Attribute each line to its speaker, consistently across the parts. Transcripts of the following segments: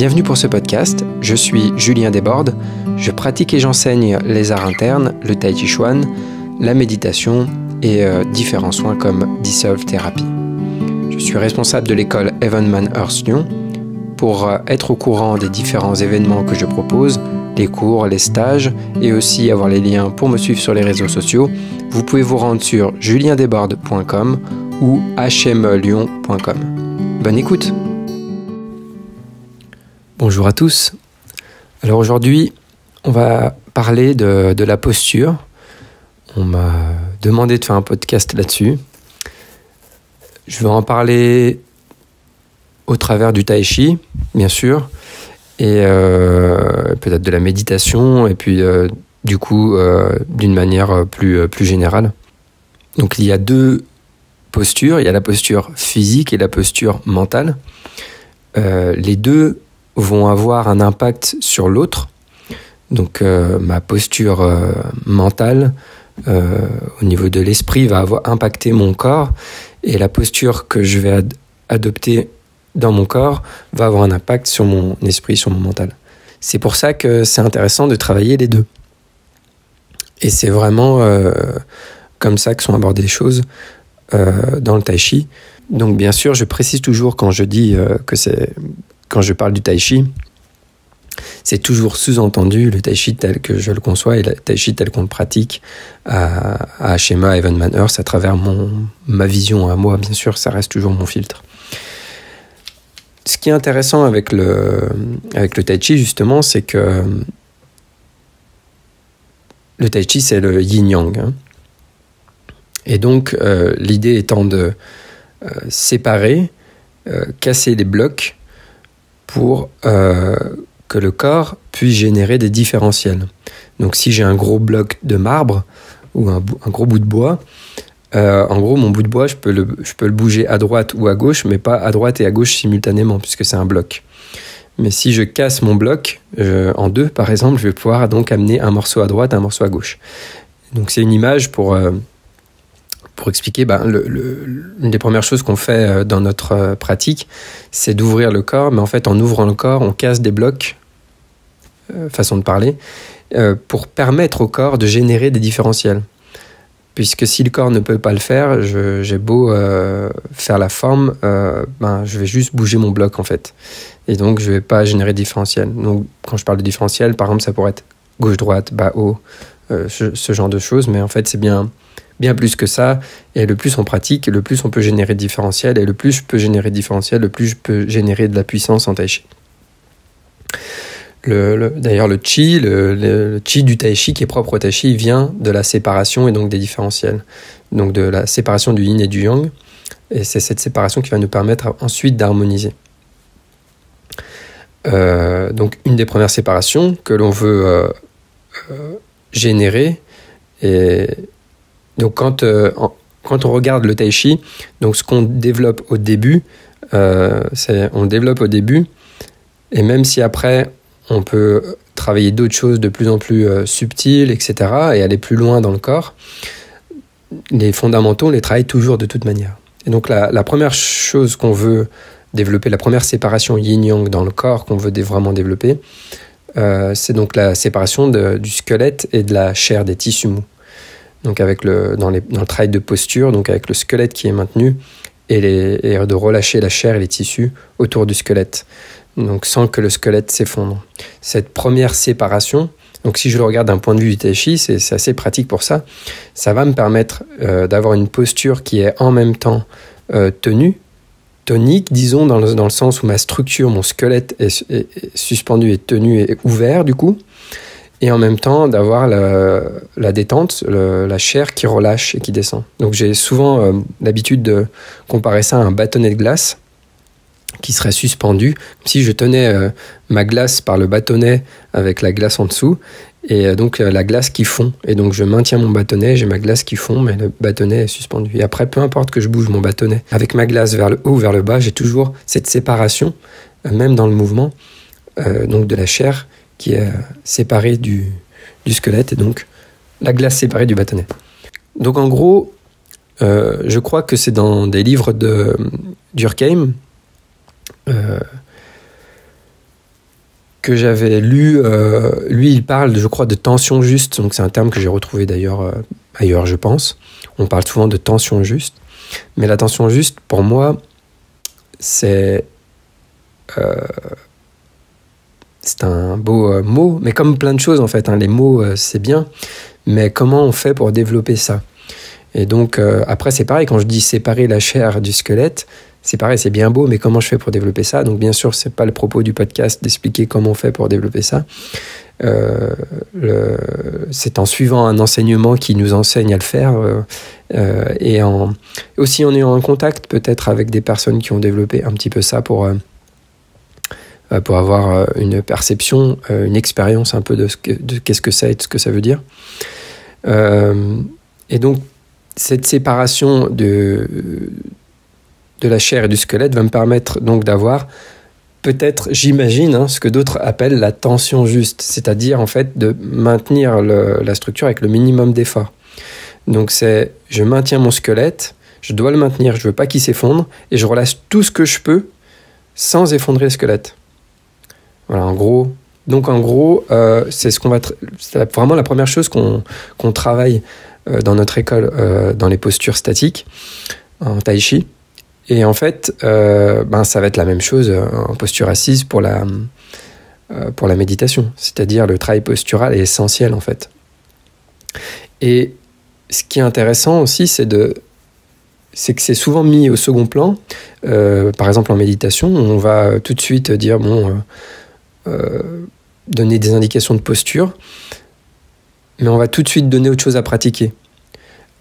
Speaker 1: Bienvenue pour ce podcast, je suis Julien Desbordes, je pratique et j'enseigne les arts internes, le tai chi chuan, la méditation et différents soins comme Dissolve Therapy. Je suis responsable de l'école Evenman Earth Lyon. Pour être au courant des différents événements que je propose, les cours, les stages et aussi avoir les liens pour me suivre sur les réseaux sociaux, vous pouvez vous rendre sur juliendesbordes.com ou hmelyon.com. Bonne écoute! Bonjour à tous. Alors aujourd'hui, on va parler de la posture. On m'a demandé de faire un podcast là-dessus. Je vais en parler au travers du tai chi, bien sûr, et peut-être de la méditation, et puis du coup, d'une manière plus générale. Donc il y a deux postures, il y a la posture physique et la posture mentale. Les deux vont avoir un impact sur l'autre. Donc ma posture mentale au niveau de l'esprit va impacter mon corps, et la posture que je vais adopter dans mon corps va avoir un impact sur mon esprit, sur mon mental. C'est pour ça que c'est intéressant de travailler les deux. Et c'est vraiment comme ça que sont abordées les choses dans le tai chi. Donc bien sûr, je précise toujours quand je dis quand je parle du tai chi, c'est toujours sous-entendu le tai chi tel que je le conçois et le tai chi tel qu'on le pratique à Schema Evenman Earth à travers ma vision à moi. Bien sûr, ça reste toujours mon filtre. Ce qui est intéressant avec le tai chi, justement, c'est que le tai chi, c'est le yin-yang. Hein. Et donc, l'idée étant de séparer, casser les blocs pour que le corps puisse générer des différentiels. Donc si j'ai un gros bloc de marbre ou un gros bout de bois, en gros mon bout de bois je peux le bouger à droite ou à gauche, mais pas à droite et à gauche simultanément puisque c'est un bloc. Mais si je casse mon bloc en deux par exemple, je vais pouvoir donc amener un morceau à droite, un morceau à gauche. Donc c'est une image pour expliquer, une des premières choses qu'on fait dans notre pratique, c'est d'ouvrir le corps, mais en fait, en ouvrant le corps, on casse des blocs, façon de parler, pour permettre au corps de générer des différentiels. Puisque si le corps ne peut pas le faire, j'ai beau faire la forme, je vais juste bouger mon bloc, en fait. Et donc, je ne vais pas générer de différentiel. Donc, quand je parle de différentiel, par exemple, ça pourrait être gauche-droite, bas-haut, ce genre de choses, mais en fait, c'est bien plus que ça, et le plus on pratique, le plus on peut générer de différentiel, et le plus je peux générer de différentiel, le plus je peux générer de la puissance en tai chi. D'ailleurs, le chi, le chi du tai chi qui est propre au tai chi, vient de la séparation et donc des différentiels, donc de la séparation du yin et du yang, et c'est cette séparation qui va nous permettre ensuite d'harmoniser. Donc une des premières séparations que l'on veut générer, et donc quand on regarde le tai chi, donc ce qu'on développe au début, on le développe au début, et même si après on peut travailler d'autres choses de plus en plus subtiles, etc., et aller plus loin dans le corps, les fondamentaux, on les travaille toujours de toute manière. Et donc la première chose qu'on veut développer, la première séparation yin-yang dans le corps qu'on veut vraiment développer, c'est donc la séparation du squelette et de la chair, des tissus mous. Donc dans le travail de posture, donc avec le squelette qui est maintenu et de relâcher la chair et les tissus autour du squelette, donc sans que le squelette s'effondre. Cette première séparation, donc si je le regarde d'un point de vue du tai chi, c'est assez pratique pour ça. Ça va me permettre d'avoir une posture qui est en même temps tonique, disons, dans le sens où ma structure, mon squelette est suspendu et tenu et ouvert du coup, et en même temps d'avoir la détente, la chair qui relâche et qui descend. Donc j'ai souvent l'habitude de comparer ça à un bâtonnet de glace qui serait suspendu, comme si je tenais ma glace par le bâtonnet avec la glace en dessous, et donc la glace qui fond. Et donc je maintiens mon bâtonnet, j'ai ma glace qui fond, mais le bâtonnet est suspendu. Et après, peu importe que je bouge mon bâtonnet avec ma glace vers le haut ou vers le bas, j'ai toujours cette séparation, même dans le mouvement, donc de la chair qui est séparée du squelette, et donc la glace séparée du bâtonnet. Donc en gros, je crois que c'est dans des livres de Durkheim que j'avais lu, lui il parle, je crois, de tension juste, donc c'est un terme que j'ai retrouvé d'ailleurs ailleurs, je pense. On parle souvent de tension juste, mais la tension juste, pour moi, c'est un beau mot, mais comme plein de choses en fait, hein, les mots c'est bien, mais comment on fait pour développer ça? Et donc après c'est pareil, quand je dis séparer la chair du squelette, c'est pareil, c'est bien beau, mais comment je fais pour développer ça? Donc bien sûr, c'est pas le propos du podcast d'expliquer comment on fait pour développer ça. C'est en suivant un enseignement qui nous enseigne à le faire et aussi en ayant un contact peut-être avec des personnes qui ont développé un petit peu ça pour avoir une perception, une expérience un peu de qu'est-ce que c'est et de ce que ça veut dire. Et donc cette séparation de la chair et du squelette va me permettre donc d'avoir peut-être, j'imagine, ce que d'autres appellent la tension juste, c'est-à-dire en fait de maintenir la structure avec le minimum d'effort. Donc je maintiens mon squelette, je dois le maintenir, je veux pas qu'il s'effondre, et je relâche tout ce que je peux sans effondrer le squelette. Voilà, en gros. Donc en gros, c'est vraiment la première chose qu'on travaille dans notre école, dans les postures statiques, en tai chi. Et en fait, ça va être la même chose en posture assise pour la méditation. C'est-à-dire le travail postural est essentiel en fait. Et ce qui est intéressant aussi, c'est que c'est souvent mis au second plan. Par exemple en méditation, on va tout de suite dire, donner des indications de posture, mais on va tout de suite donner autre chose à pratiquer.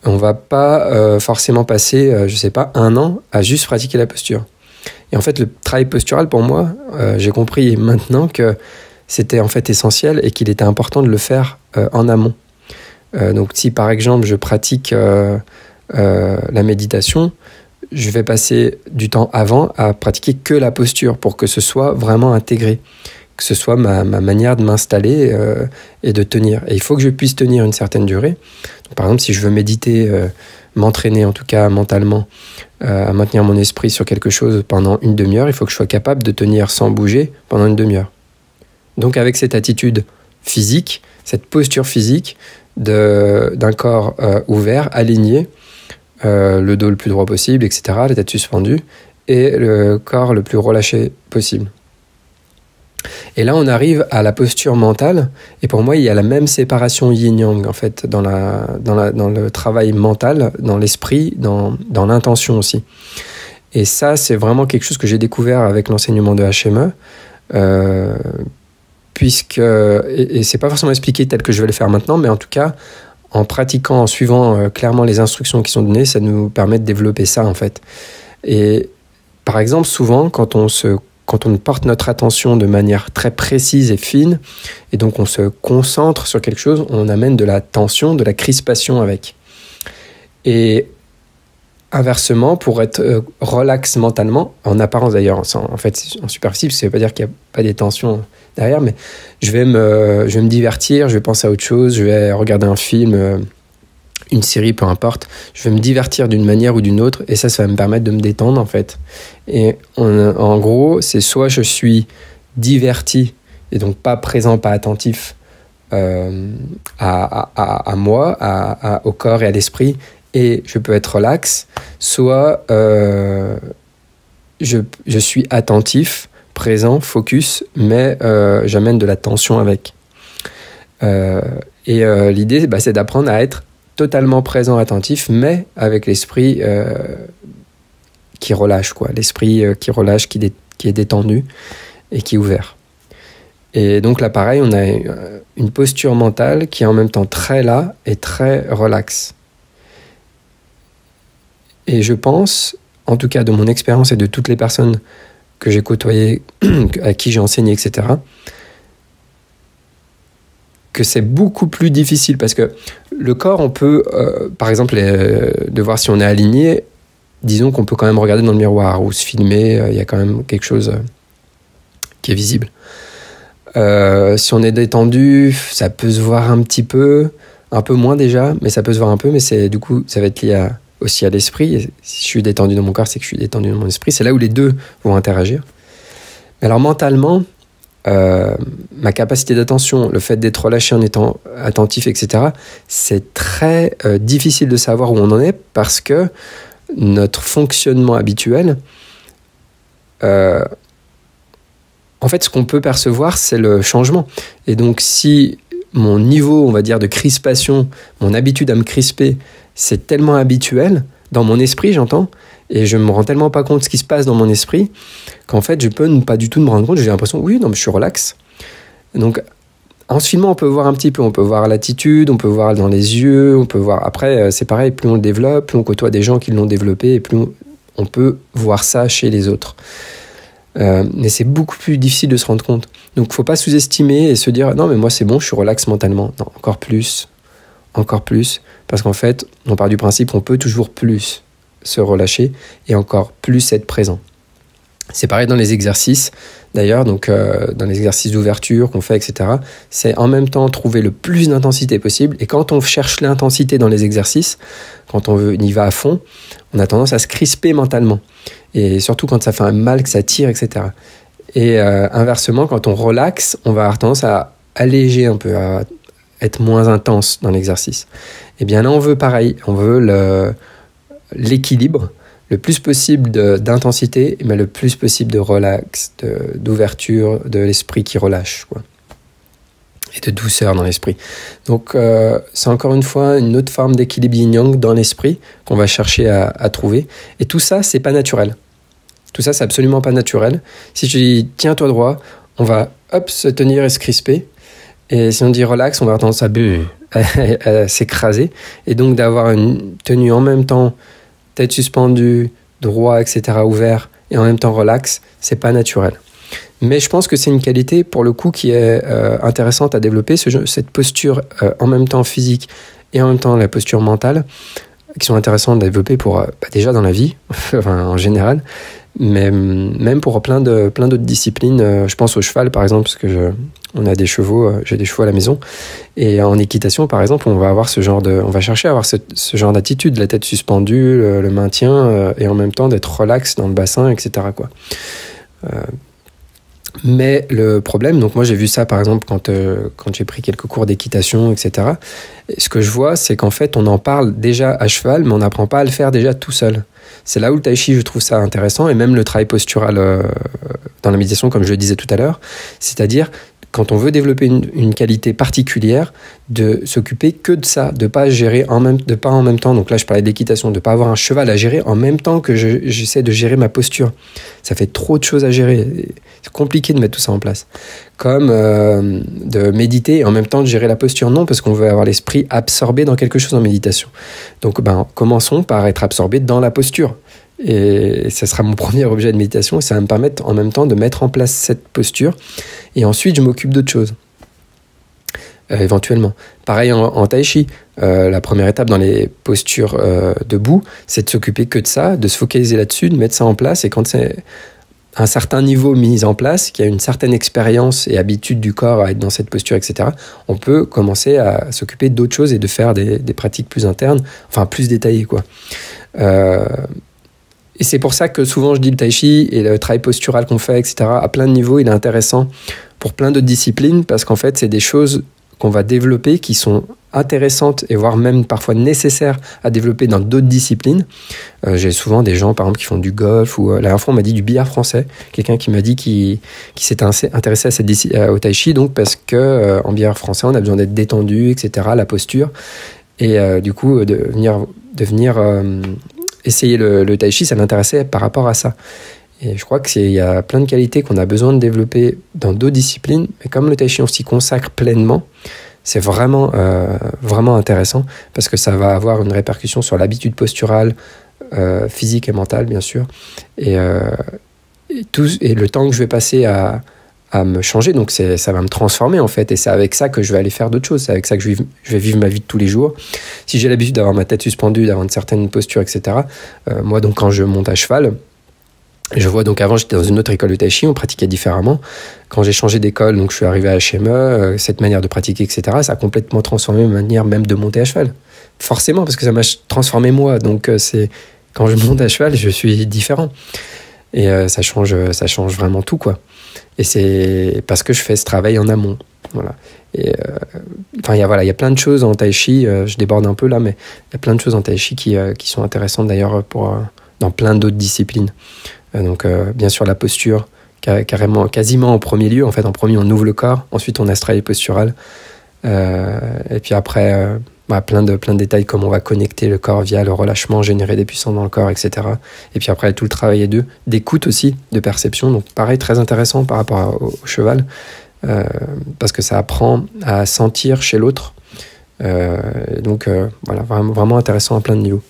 Speaker 1: On va pas forcément passer, 1 an à juste pratiquer la posture. Et en fait, le travail postural, pour moi, j'ai compris maintenant que c'était en fait essentiel et qu'il était important de le faire en amont. Donc si par exemple je pratique la méditation, je vais passer du temps avant à pratiquer que la posture pour que ce soit vraiment intégré, que ce soit ma manière de m'installer et de tenir. Et il faut que je puisse tenir une certaine durée. Donc, par exemple, si je veux méditer, m'entraîner en tout cas mentalement, à maintenir mon esprit sur quelque chose pendant une demi-heure, il faut que je sois capable de tenir sans bouger pendant une demi-heure. Donc avec cette attitude physique, cette posture physique d'un corps ouvert, aligné, le dos le plus droit possible, etc., la tête suspendue, et le corps le plus relâché possible. Et là, on arrive à la posture mentale, et pour moi, il y a la même séparation yin-yang, en fait, dans le travail mental, dans l'esprit, dans l'intention aussi. Et ça, c'est vraiment quelque chose que j'ai découvert avec l'enseignement de HME, et c'est pas forcément expliqué tel que je vais le faire maintenant, mais en tout cas, en pratiquant, en suivant clairement les instructions qui sont données, ça nous permet de développer ça, en fait. Et par exemple, souvent, quand on porte notre attention de manière très précise et fine, et donc on se concentre sur quelque chose, on amène de la tension, de la crispation avec. Et inversement, pour être relax mentalement, en apparence d'ailleurs, en fait en superficie, ça ne veut pas dire qu'il n'y a pas des tensions derrière, mais je vais me divertir, je vais penser à autre chose, je vais regarder un film, une série, peu importe, je vais me divertir d'une manière ou d'une autre, et ça va me permettre de me détendre en fait. Et en gros, c'est soit je suis diverti, et donc pas présent, pas attentif à moi, au corps et à l'esprit, et je peux être relax, soit je suis attentif, présent, focus, mais j'amène de la tension avec. L'idée, c'est d'apprendre à être totalement présent, attentif, mais avec l'esprit qui relâche, quoi. L'esprit qui relâche, qui est détendu et qui est ouvert. Et donc là, pareil, on a une posture mentale qui est en même temps très là et très relax. Et je pense, en tout cas de mon expérience et de toutes les personnes que j'ai côtoyées, à qui j'ai enseigné, etc., que c'est beaucoup plus difficile parce que le corps, on peut, par exemple, de voir si on est aligné, disons qu'on peut quand même regarder dans le miroir ou se filmer, il y a quand même quelque chose qui est visible. Si on est détendu, ça peut se voir un petit peu, un peu moins déjà, mais ça peut se voir un peu, mais du coup, ça va être lié aussi à l'esprit. Et si je suis détendu dans mon corps, c'est que je suis détendu dans mon esprit. C'est là où les deux vont interagir. Mais alors mentalement, ma capacité d'attention, le fait d'être relâché en étant attentif, etc., c'est très difficile de savoir où on en est parce que notre fonctionnement habituel, en fait, ce qu'on peut percevoir, c'est le changement. Et donc, si mon niveau, on va dire, de crispation, mon habitude à me crisper, c'est tellement habituel, dans mon esprit, j'entends, et je me rends tellement pas compte de ce qui se passe dans mon esprit, qu'en fait, je peux pas du tout me rendre compte. J'ai l'impression, oui, non, mais je suis relax. Donc, en se filmant, on peut voir un petit peu, on peut voir l'attitude, on peut voir dans les yeux, on peut voir... Après, c'est pareil, plus on le développe, plus on côtoie des gens qui l'ont développé, et plus on peut voir ça chez les autres. Mais c'est beaucoup plus difficile de se rendre compte. Donc, il ne faut pas sous-estimer et se dire « Non, mais moi, c'est bon, je suis relax mentalement. » Non, encore plus, parce qu'en fait, on part du principe qu'on peut toujours plus se relâcher et encore plus être présent. C'est pareil dans les exercices, d'ailleurs, donc dans les exercices d'ouverture qu'on fait, etc. C'est en même temps trouver le plus d'intensité possible. Et quand on cherche l'intensité dans les exercices, quand on y va à fond, on a tendance à se crisper mentalement. Et surtout quand ça fait un mal, que ça tire, etc. Et inversement, quand on relaxe, on va avoir tendance à alléger un peu, à être moins intense dans l'exercice. Et bien là, on veut pareil, on veut l'équilibre, le plus possible d'intensité, mais le plus possible de relax, d'ouverture, de l'esprit qui relâche, quoi. Et de douceur dans l'esprit. Donc, c'est encore une fois une autre forme d'équilibre yin-yang dans l'esprit qu'on va chercher à trouver. Et tout ça, c'est pas naturel. Tout ça, c'est absolument pas naturel. Si je dis « tiens-toi droit », on va se tenir et se crisper. Et si on dit « relax », on va avoir tendance à s'écraser. Et donc, d'avoir une tenue en même temps, tête suspendue, droit, etc., ouvert, et en même temps relax, c'est pas naturel. Mais je pense que c'est une qualité, pour le coup, qui est intéressante à développer, cette posture en même temps physique et en même temps la posture mentale, qui sont intéressantes à développer pour, déjà dans la vie, enfin, en général, mais même pour plein d'autres disciplines. Je pense au cheval, par exemple, parce que on a des chevaux, j'ai des chevaux à la maison, et en équitation, par exemple, on va chercher à avoir ce genre d'attitude, la tête suspendue, le maintien, et en même temps d'être relax dans le bassin, etc., quoi. Mais le problème, donc moi j'ai vu ça par exemple quand j'ai pris quelques cours d'équitation, etc. Et ce que je vois, c'est qu'en fait on en parle déjà à cheval, mais on n'apprend pas à le faire déjà tout seul. C'est là où le tai chi, je trouve ça intéressant, et même le travail postural dans la méditation, comme je le disais tout à l'heure, c'est-à-dire quand on veut développer une qualité particulière, de s'occuper que de ça, de pas gérer de pas en même temps. Donc là, je parlais d'équitation, de pas avoir un cheval à gérer en même temps que j'essaie de gérer ma posture. Ça fait trop de choses à gérer. C'est compliqué de mettre tout ça en place. Comme de méditer et en même temps de gérer la posture. Non, parce qu'on veut avoir l'esprit absorbé dans quelque chose en méditation. Donc, commençons par être absorbé dans la posture. Et ça sera mon premier objet de méditation, et ça va me permettre en même temps de mettre en place cette posture, et ensuite je m'occupe d'autres choses, éventuellement. Pareil en tai chi, la première étape dans les postures debout, c'est de s'occuper que de ça, de se focaliser là-dessus, de mettre ça en place, et quand c'est un certain niveau mis en place, qu'il y a une certaine expérience et habitude du corps à être dans cette posture, etc., on peut commencer à s'occuper d'autres choses et de faire des pratiques plus internes, enfin plus détaillées, quoi. Et c'est pour ça que souvent je dis le tai chi et le travail postural qu'on fait, etc., à plein de niveaux, il est intéressant pour plein d'autres disciplines, parce qu'en fait, c'est des choses qu'on va développer qui sont intéressantes et voire même parfois nécessaires à développer dans d'autres disciplines. J'ai souvent des gens, par exemple, qui font du golf, ou la dernière fois, on m'a dit du billard français. Quelqu'un qui m'a dit qu'il s'était intéressé au tai chi, donc parce que en billard français, on a besoin d'être détendu, etc., la posture. Et du coup, de venir essayer le tai chi, ça l'intéressait par rapport à ça. Et je crois qu'il y a plein de qualités qu'on a besoin de développer dans d'autres disciplines, mais comme le tai chi, on s'y consacre pleinement, c'est vraiment, vraiment intéressant, parce que ça va avoir une répercussion sur l'habitude posturale, physique et mentale, bien sûr, et le temps que je vais passer à me changer, donc ça va me transformer en fait, et c'est avec ça que je vais aller faire d'autres choses, c'est avec ça que je vais vivre ma vie de tous les jours. Si j'ai l'habitude d'avoir ma tête suspendue, d'avoir une certaine posture, etc., moi donc quand je monte à cheval, je vois, donc avant j'étais dans une autre école de tai chi, on pratiquait différemment. Quand j'ai changé d'école, donc je suis arrivé à HME, cette manière de pratiquer, etc., ça a complètement transformé ma manière même de monter à cheval. Forcément, parce que ça m'a transformé moi, donc quand je monte à cheval, je suis différent. Et ça change vraiment tout, quoi. Et c'est parce que je fais ce travail en amont. Voilà. Et il y a plein de choses en tai chi, je déborde un peu là, mais il y a plein de choses en tai chi qui sont intéressantes d'ailleurs dans plein d'autres disciplines. Donc bien sûr la posture, quasiment en premier lieu. En fait, en premier on ouvre le corps, ensuite on a ce travail postural, et puis après plein de détails comme on va connecter le corps via le relâchement, générer des puissances dans le corps, etc. Et puis après tout le travail d'écoute aussi, de perception. Donc pareil, très intéressant par rapport au cheval, parce que ça apprend à sentir chez l'autre. Donc voilà, vraiment intéressant à plein de niveaux.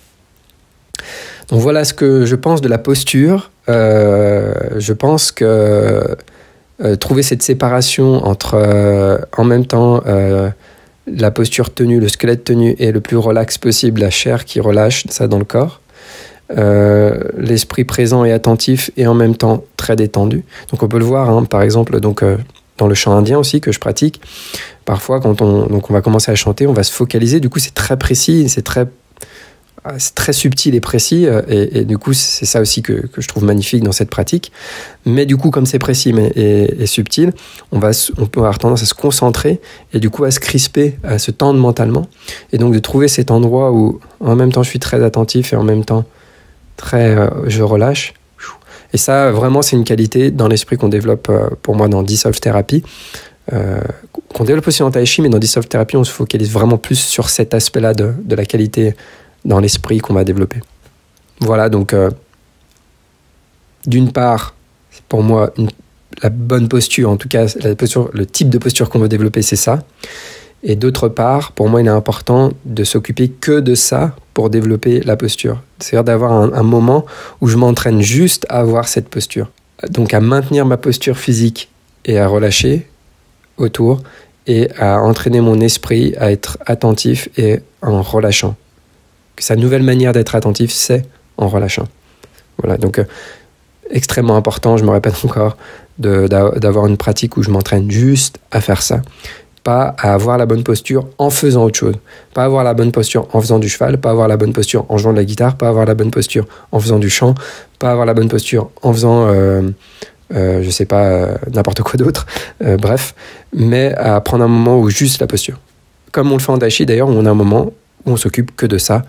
Speaker 1: Donc voilà ce que je pense de la posture. Je pense que trouver cette séparation entre en même temps la posture tenue, le squelette tenu et le plus relax possible, la chair qui relâche ça dans le corps, l'esprit présent et attentif et en même temps très détendu. Donc on peut le voir, hein, par exemple, dans le chant indien aussi que je pratique. Parfois quand on va commencer à chanter, on va se focaliser, du coup c'est très précis, c'est très subtil et précis, et du coup c'est ça aussi que je trouve magnifique dans cette pratique. Mais du coup comme c'est précis et subtil, on peut avoir tendance à se concentrer et du coup à se crisper, à se tendre mentalement, et donc de trouver cet endroit où en même temps je suis très attentif et en même temps je relâche. Et ça vraiment c'est une qualité dans l'esprit qu'on développe pour moi dans Dissolve Therapy, qu'on développe aussi en Tai Chi, mais dans Dissolve Therapy on se focalise vraiment plus sur cet aspect là de la qualité dans l'esprit qu'on va développer. Voilà, donc d'une part, pour moi, la bonne posture, en tout cas le type de posture qu'on veut développer, c'est ça. Et d'autre part, pour moi, il est important de s'occuper que de ça pour développer la posture. C'est-à-dire d'avoir un moment où je m'entraîne juste à avoir cette posture. Donc à maintenir ma posture physique et à relâcher autour, et à entraîner mon esprit à être attentif et en relâchant. Sa nouvelle manière d'être attentif, c'est en relâchant. Voilà, donc extrêmement important, je me répète encore, d'avoir une pratique où je m'entraîne juste à faire ça, pas à avoir la bonne posture en faisant autre chose, pas avoir la bonne posture en faisant du cheval, pas avoir la bonne posture en jouant de la guitare, pas avoir la bonne posture en faisant du chant, pas avoir la bonne posture en faisant je sais pas, n'importe quoi d'autre, bref, mais à prendre un moment où juste la posture. Comme on le fait en Tai Chi d'ailleurs, où on a un moment où on s'occupe que de ça,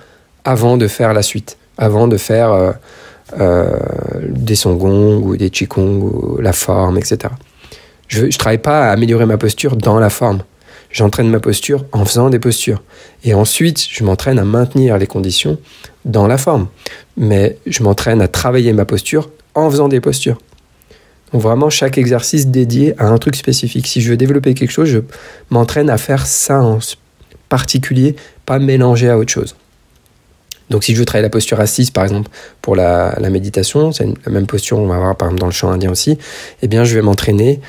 Speaker 1: avant de faire la suite, avant de faire des Songong ou des Qigong ou la forme, etc. Je ne travaille pas à améliorer ma posture dans la forme. J'entraîne ma posture en faisant des postures. Et ensuite, je m'entraîne à maintenir les conditions dans la forme. Mais je m'entraîne à travailler ma posture en faisant des postures. Donc vraiment, chaque exercice dédié à un truc spécifique. Si je veux développer quelque chose, je m'entraîne à faire ça en particulier, pas mélanger à autre chose. Donc si je veux travailler la posture assise, par exemple, pour la méditation, c'est la même posture, on va voir par exemple dans le chant indien aussi, eh bien je vais m'entraîner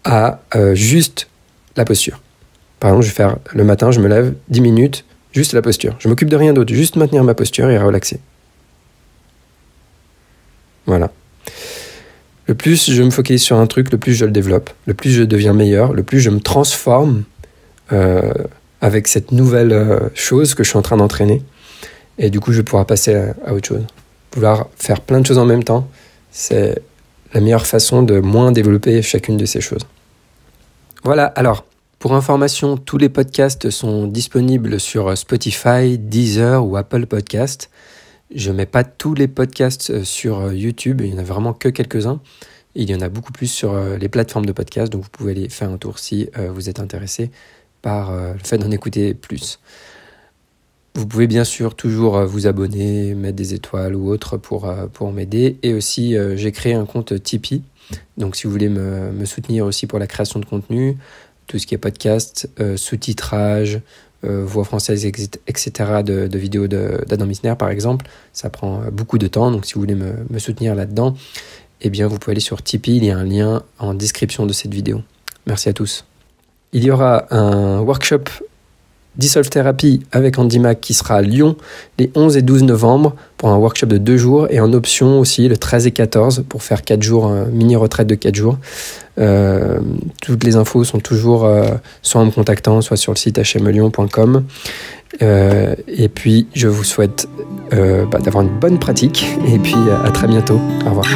Speaker 1: à juste la posture. Par exemple, je vais faire le matin, je me lève 10 minutes, juste la posture. Je m'occupe de rien d'autre, juste maintenir ma posture et relaxer. Voilà. Le plus je me focalise sur un truc, le plus je le développe, le plus je deviens meilleur, le plus je me transforme avec cette nouvelle chose que je suis en train d'entraîner. Et du coup, je vais pouvoir passer à autre chose. Vouloir faire plein de choses en même temps, c'est la meilleure façon de moins développer chacune de ces choses. Voilà, alors, pour information, tous les podcasts sont disponibles sur Spotify, Deezer ou Apple Podcasts. Je ne mets pas tous les podcasts sur YouTube, il n'y en a vraiment que quelques-uns. Il y en a beaucoup plus sur les plateformes de podcasts, donc vous pouvez aller faire un tour si vous êtes intéressé par le fait d'en écouter plus. Vous pouvez bien sûr toujours vous abonner, mettre des étoiles ou autre pour m'aider. Et aussi, j'ai créé un compte Tipeee. Donc, si vous voulez me soutenir aussi pour la création de contenu, tout ce qui est podcast, sous-titrage, voix française, etc. de vidéos d'Adam Missner, par exemple, ça prend beaucoup de temps. Donc, si vous voulez me soutenir là-dedans, eh bien, vous pouvez aller sur Tipeee. Il y a un lien en description de cette vidéo. Merci à tous. Il y aura un workshop Dissolve Therapy avec Andy Mack qui sera à Lyon les 11 et 12 novembre pour un workshop de 2 jours et en option aussi le 13 et 14 pour faire 4 jours, mini retraite de 4 jours. Toutes les infos sont toujours soit en me contactant, soit sur le site hmlyon.com. Et puis je vous souhaite d'avoir une bonne pratique et puis à très bientôt. Au revoir.